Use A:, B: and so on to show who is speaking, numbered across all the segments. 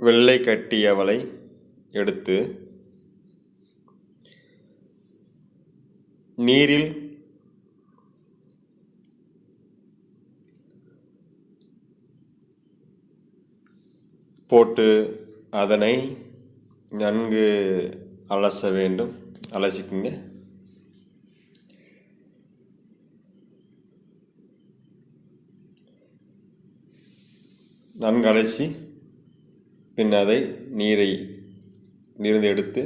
A: வெள்ளை கட்டியவளை எடுத்து நீரில் போட்டு அதனை நன்கு அலச வேண்டும். அலசிக்குங்க. நன்கு அலசி பின் அதை நீரிலிருந்து எடுத்து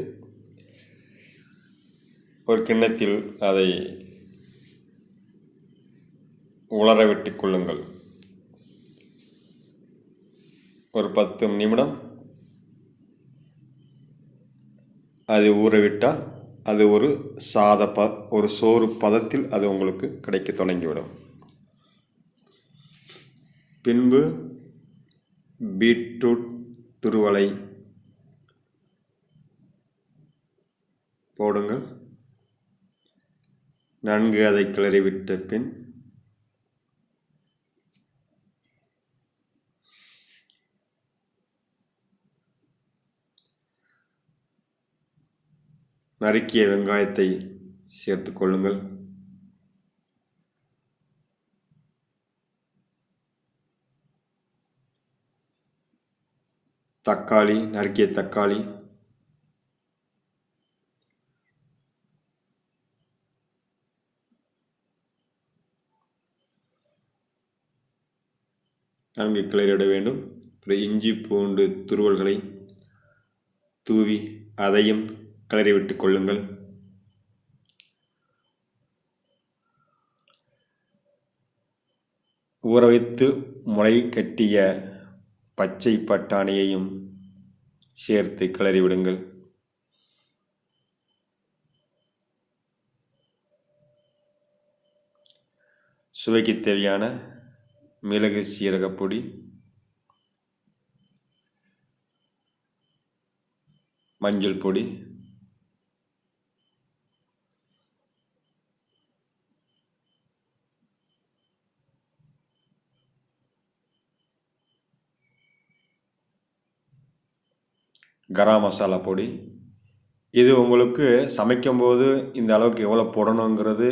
A: ஒரு கிண்ணத்தில் அதை உலர விட்டுக் கொள்ளுங்கள். ஒரு 10 நிமிடம் அது ஊறவிட்டால் அது ஒரு சோறு பதத்தில் அது உங்களுக்கு கிடைக்க தொடங்கிவிடும். பின்பு பீட்ரூட் துருவலை போடுங்கள். நன்கு அதை கிளறிவிட்ட பின் நறுக்கிய வெங்காயத்தை சேர்த்து கொள்ளுங்கள். நறுக்கிய தக்காளி, நன்கு கிளறிவிட வேண்டும். இஞ்சி பூண்டு துருவல்களை தூவி அதையும் கிளறிவிட்டுக் கொள்ளுங்கள். ஊற வைத்து முளை கட்டிய பச்சை பட்டாணியையும் சேர்த்து கிளறிவிடுங்கள். சுவைக்கு தேவையான மிளகு சீரகப் பொடி, மஞ்சள் பொடி, கரம் மசாலா பொடி. இது உங்களுக்கு சமைக்கும்போது இந்த அளவுக்கு எவ்வளோ போடணுங்கிறது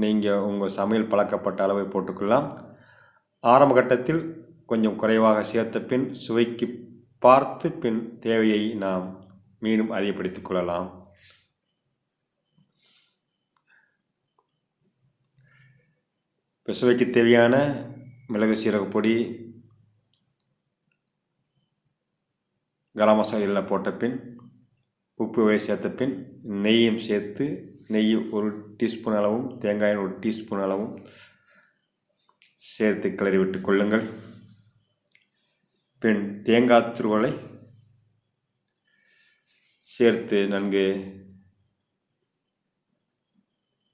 A: நீங்கள் உங்கள் சமையல் பழக்கப்பட்ட அளவை போட்டுக்கொள்ளலாம். ஆரம்ப கட்டத்தில் கொஞ்சம் குறைவாக சேர்த்த பின் சுவைக்கு பார்த்து பின் தேவையை நாம் மீண்டும் அதிகப்படுத்திக் கொள்ளலாம். இப்போ சுவைக்கு தேவையான மிளகு சீரக பொடி, கரம் மசாலா எல்லாம் போட்ட பின் உப்பு சேர்த்த பின் நெய்யும் சேர்த்து, நெய் 1 டீஸ்பூன் அளவும் தேங்காய் 1 டீஸ்பூன் அளவும் சேர்த்து கிளறி விட்டு கொள்ளுங்கள். பின் தேங்காய் துருவலை சேர்த்து நன்கு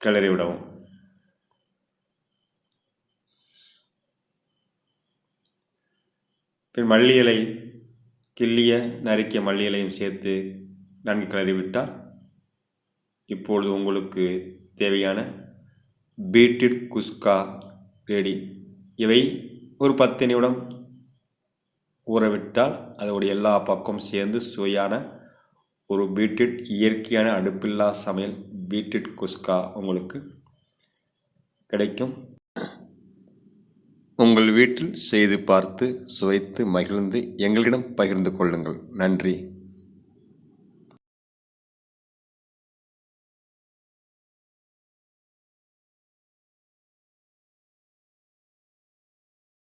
A: கிளறி விடவும். பின் மல்லி இலை, நறுக்கிய மல்லி இலையும் சேர்த்து நன்கு கிளறிவிட்டால் இப்பொழுது உங்களுக்கு தேவையான பீட்ரூட் குஸ்கா ரெடி. இவை ஒரு 10 நிமிடம் ஊறவிட்டால் அதோடைய எல்லா பக்கமும் சேர்ந்து சுவையான ஒரு பீட்ரூட் இயற்கையான அடுப்பில்லா சமையல் பீட்ரூட் குஸ்கா உங்களுக்கு கிடைக்கும். உங்கள் வீட்டில் செய்து பார்த்து சுவைத்து மகிழ்ந்து எங்களிடம் பகிர்ந்து கொள்ளுங்கள். நன்றி.